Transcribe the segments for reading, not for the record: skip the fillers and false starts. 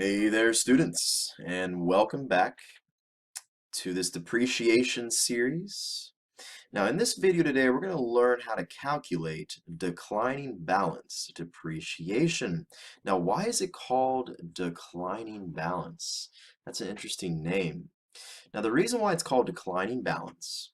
Hey there, students, and welcome back to this depreciation series. Now, in this video today, we're going to learn how to calculate declining balance depreciation. Now, why is it called declining balance? That's an interesting name. Now, the reason why it's called declining balance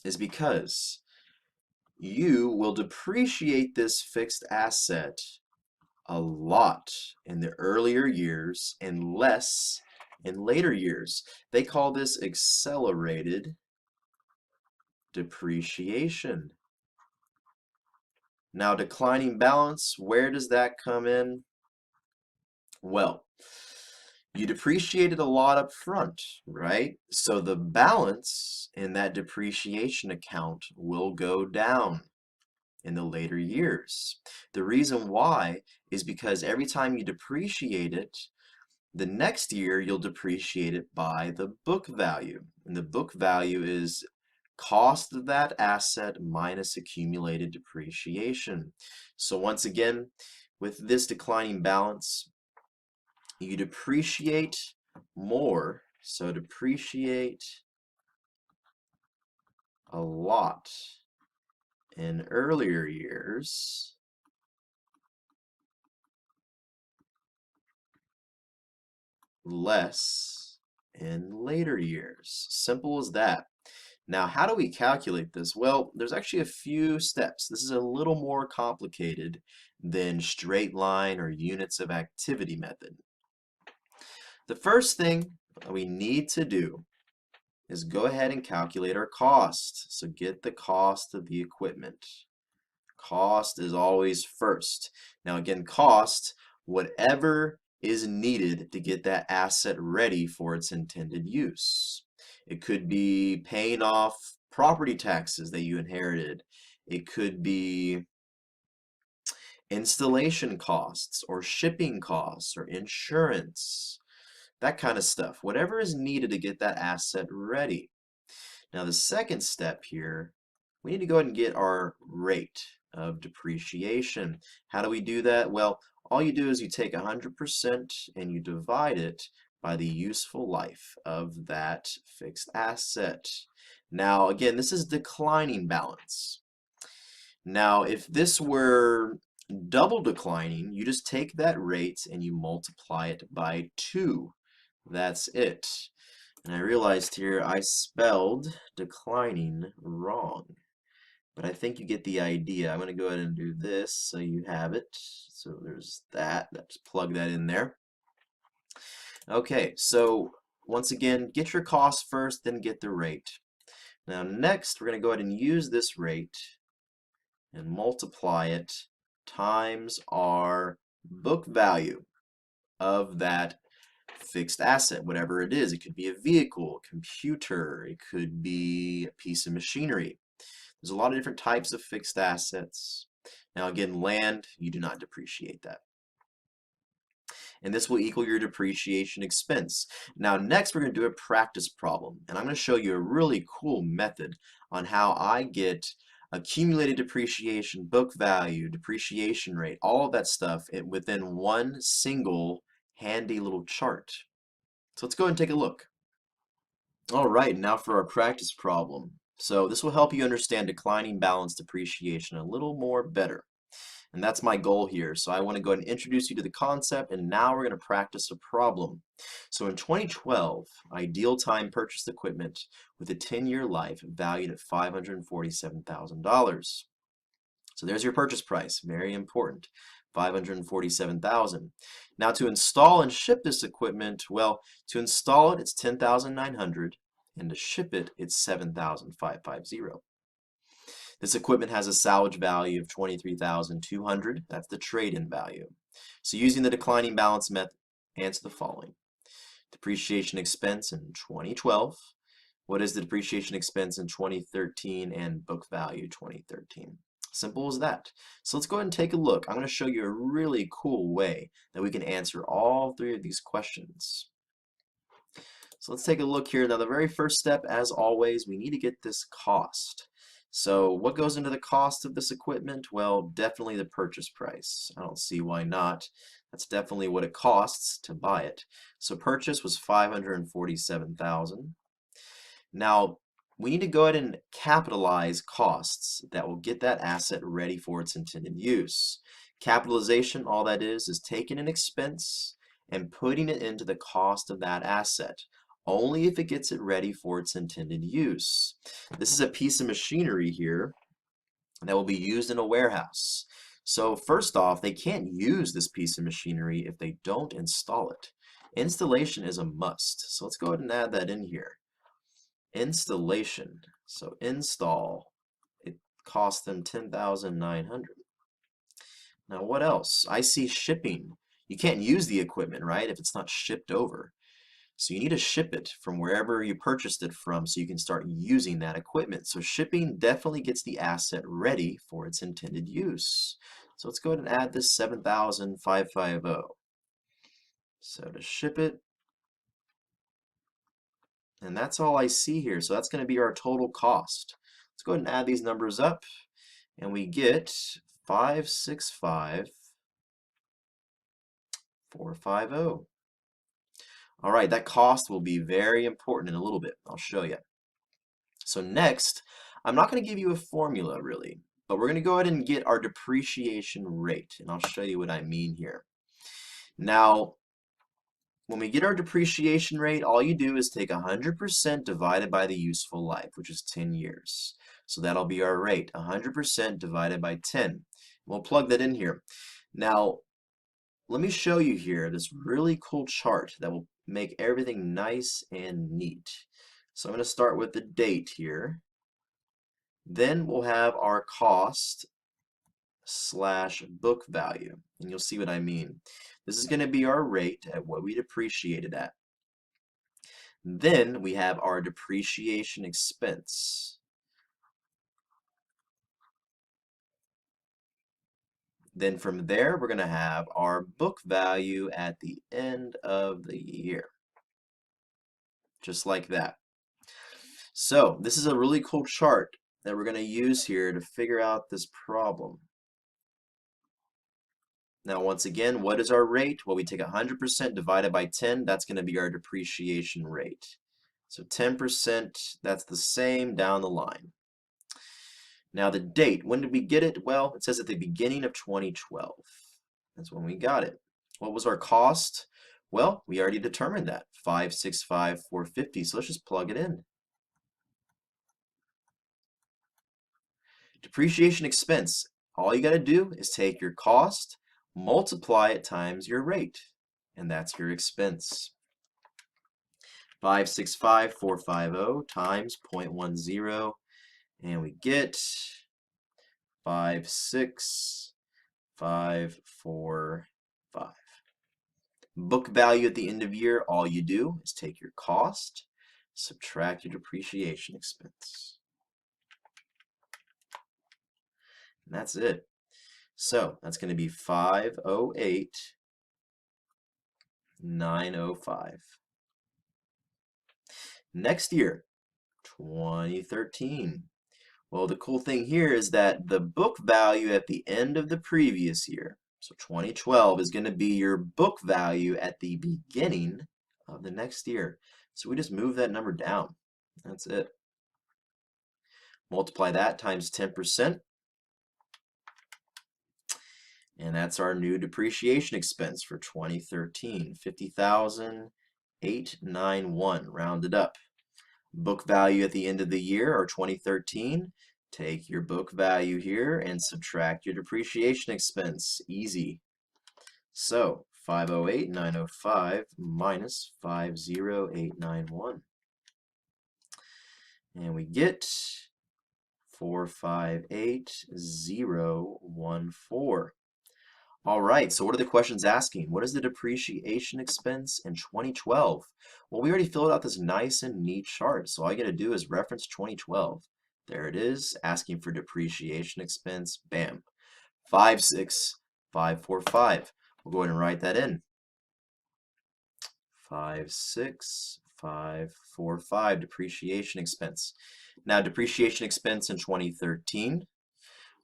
is because you will depreciate this fixed asset a lot in the earlier years and less in later years. They call this accelerated depreciation. Now, declining balance, where does that come in? Well, you depreciated a lot up front, right? So the balance in that depreciation account will go down in the later years. The reason why is because every time you depreciate it, the next year, you'll depreciate it by the book value. And the book value is cost of that asset minus accumulated depreciation. So once again, with this declining balance, you depreciate more. So depreciate a lot in earlier years, less in later years. Simple as that. Now, how do we calculate this? Well, there's actually a few steps. This is a little more complicated than straight line or units of activity method. The first thing we need to do is go ahead and calculate our cost. So get the cost of the equipment. Cost is always first. Now again, cost, whatever is needed to get that asset ready for its intended use. It could be paying off property taxes that you inherited. It could be installation costs or shipping costs or insurance, that kind of stuff. Whatever is needed to get that asset ready. Now the second step here, we need to go ahead and get our rate of depreciation. How do we do that? Well, all you do is you take 100% and you divide it by the useful life of that fixed asset. Now, again, this is declining balance. Now, if this were double declining, you just take that rate and you multiply it by 2. That's it. And I realized here I spelled declining wrong. But I think you get the idea. I'm going to go ahead and do this so you have it. So there's that. Let's plug that in there. Okay, so once again, get your cost first, then get the rate. Now next, we're going to go ahead and use this rate and multiply it times our book value of that fixed asset, whatever it is. It could be a vehicle, a computer, it could be a piece of machinery. There's a lot of different types of fixed assets. Now again, land, you do not depreciate that. And this will equal your depreciation expense. Now next we're going to do a practice problem, and I'm going to show you a really cool method on how I get accumulated depreciation, book value, depreciation rate, all of that stuff within one single handy little chart. So let's go ahead and take a look. All right, now for our practice problem. So this will help you understand declining balance depreciation a little more better. And that's my goal here. So I want to go ahead and introduce you to the concept, and now we're going to practice a problem. So in 2012, Ideal Time purchased equipment with a 10-year life valued at $547,000. So there's your purchase price, very important, $547,000. Now to install and ship this equipment, well, to install it, it's $10,900, and to ship it, it's $7,550. This equipment has a salvage value of $23,200. That's the trade-in value. So using the declining balance method, answer the following. Depreciation expense in 2012. What is the depreciation expense in 2013 and book value 2013? Simple as that. So let's go ahead and take a look. I'm going to show you a really cool way that we can answer all three of these questions. So let's take a look here. Now the very first step, as always, we need to get this cost. So what goes into the cost of this equipment? Well, definitely the purchase price. I don't see why not. That's definitely what it costs to buy it. So purchase was 547,000. Now, we need to go ahead and capitalize costs that will get that asset ready for its intended use. Capitalization, all that is taking an expense and putting it into the cost of that asset, only if it gets it ready for its intended use. This is a piece of machinery here that will be used in a warehouse. So first off, they can't use this piece of machinery if they don't install it. Installation is a must. So let's go ahead and add that in here. Installation. So install, it cost them 10,900. Now what else? I see shipping. You can't use the equipment, right, if it's not shipped over. So you need to ship it from wherever you purchased it from so you can start using that equipment. So shipping definitely gets the asset ready for its intended use. So let's go ahead and add this 7,550. So to ship it, and that's all I see here. So that's going to be our total cost. Let's go ahead and add these numbers up, and we get 565,450. All right, that cost will be very important in a little bit. I'll show you. So next, I'm not going to give you a formula really, but we're going to go ahead and get our depreciation rate, and I'll show you what I mean here. Now, when we get our depreciation rate, all you do is take 100% divided by the useful life, which is 10 years. So that'll be our rate, 100% divided by 10. We'll plug that in here. Now, let me show you here this really cool chart that will make everything nice and neat. So I'm going to start with the date here. Then we'll have our cost slash book value, and you'll see what I mean. This is going to be our rate at what we depreciated at. Then we have our depreciation expense. Then from there, we're going to have our book value at the end of the year. Just like that. So this is a really cool chart that we're going to use here to figure out this problem. Now, once again, what is our rate? Well, we take 100% divided by 10. That's going to be our depreciation rate. So 10%, that's the same down the line. Now, the date, when did we get it? Well, it says at the beginning of 2012. That's when we got it. What was our cost? Well, we already determined that, 565,450. So let's just plug it in. Depreciation expense. All you got to do is take your cost, multiply it times your rate, and that's your expense. 565,450 times 0.10, and we get 56545. Book value at the end of year, all you do is take your cost, subtract your depreciation expense. And that's it. So that's going to be 508,905. Next year, 2013. Well, the cool thing here is that the book value at the end of the previous year, so 2012, is going to be your book value at the beginning of the next year. So we just move that number down. That's it. Multiply that times 10%. And that's our new depreciation expense for 2013, 50,891 rounded up. Book value at the end of the year, or 2013, take your book value here and subtract your depreciation expense. Easy. So 508,905 minus 50891. And we get 458,014. All right, so what are the questions asking? What is the depreciation expense in 2012? Well, we already filled out this nice and neat chart, so all you got to do is reference 2012. There it is, asking for depreciation expense. Bam, 56545. We'll go ahead and write that in. 56545. 545 depreciation expense. Now depreciation expense in 2013,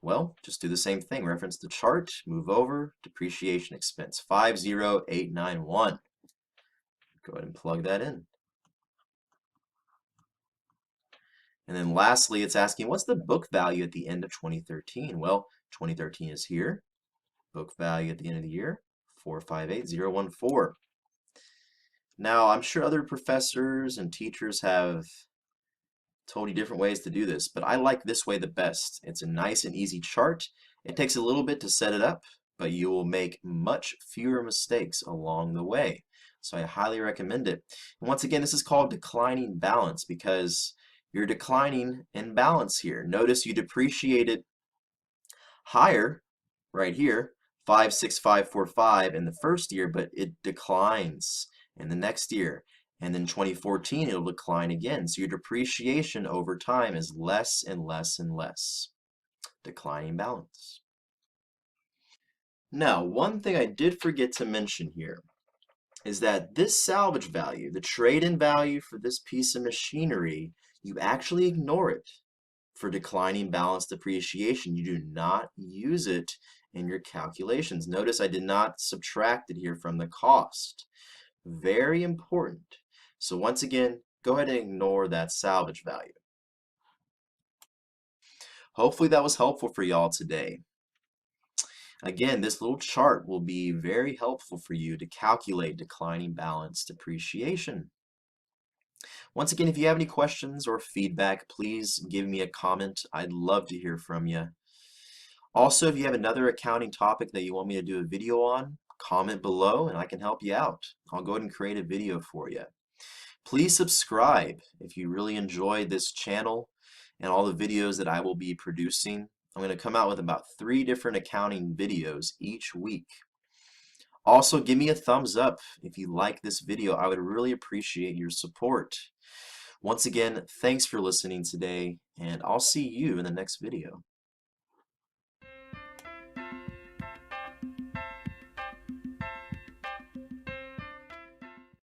well, just do the same thing. Reference the chart, move over, depreciation expense, 50891. Go ahead and plug that in. And then lastly, it's asking, what's the book value at the end of 2013? Well, 2013 is here. Book value at the end of the year, 458014. Now, I'm sure other professors and teachers have told you different ways to do this, but I like this way the best. It's a nice and easy chart. It takes a little bit to set it up, but you will make much fewer mistakes along the way. So I highly recommend it. And once again, this is called declining balance because you're declining in balance here. Notice you depreciated higher right here, 56545 in the first year, but it declines in the next year. And then 2014, it'll decline again. So your depreciation over time is less and less and less. Declining balance. Now, one thing I did forget to mention here is that this salvage value, the trade-in value for this piece of machinery, you actually ignore it for declining balance depreciation. You do not use it in your calculations. Notice I did not subtract it here from the cost. Very important. So once again, go ahead and ignore that salvage value. Hopefully that was helpful for y'all today. Again, this little chart will be very helpful for you to calculate declining balance depreciation. Once again, if you have any questions or feedback, please give me a comment. I'd love to hear from you. Also, if you have another accounting topic that you want me to do a video on, comment below and I can help you out. I'll go ahead and create a video for you. Please subscribe if you really enjoyed this channel and all the videos that I will be producing. I'm going to come out with about 3 different accounting videos each week. Also, give me a thumbs up if you like this video. I would really appreciate your support. Once again, thanks for listening today, and I'll see you in the next video.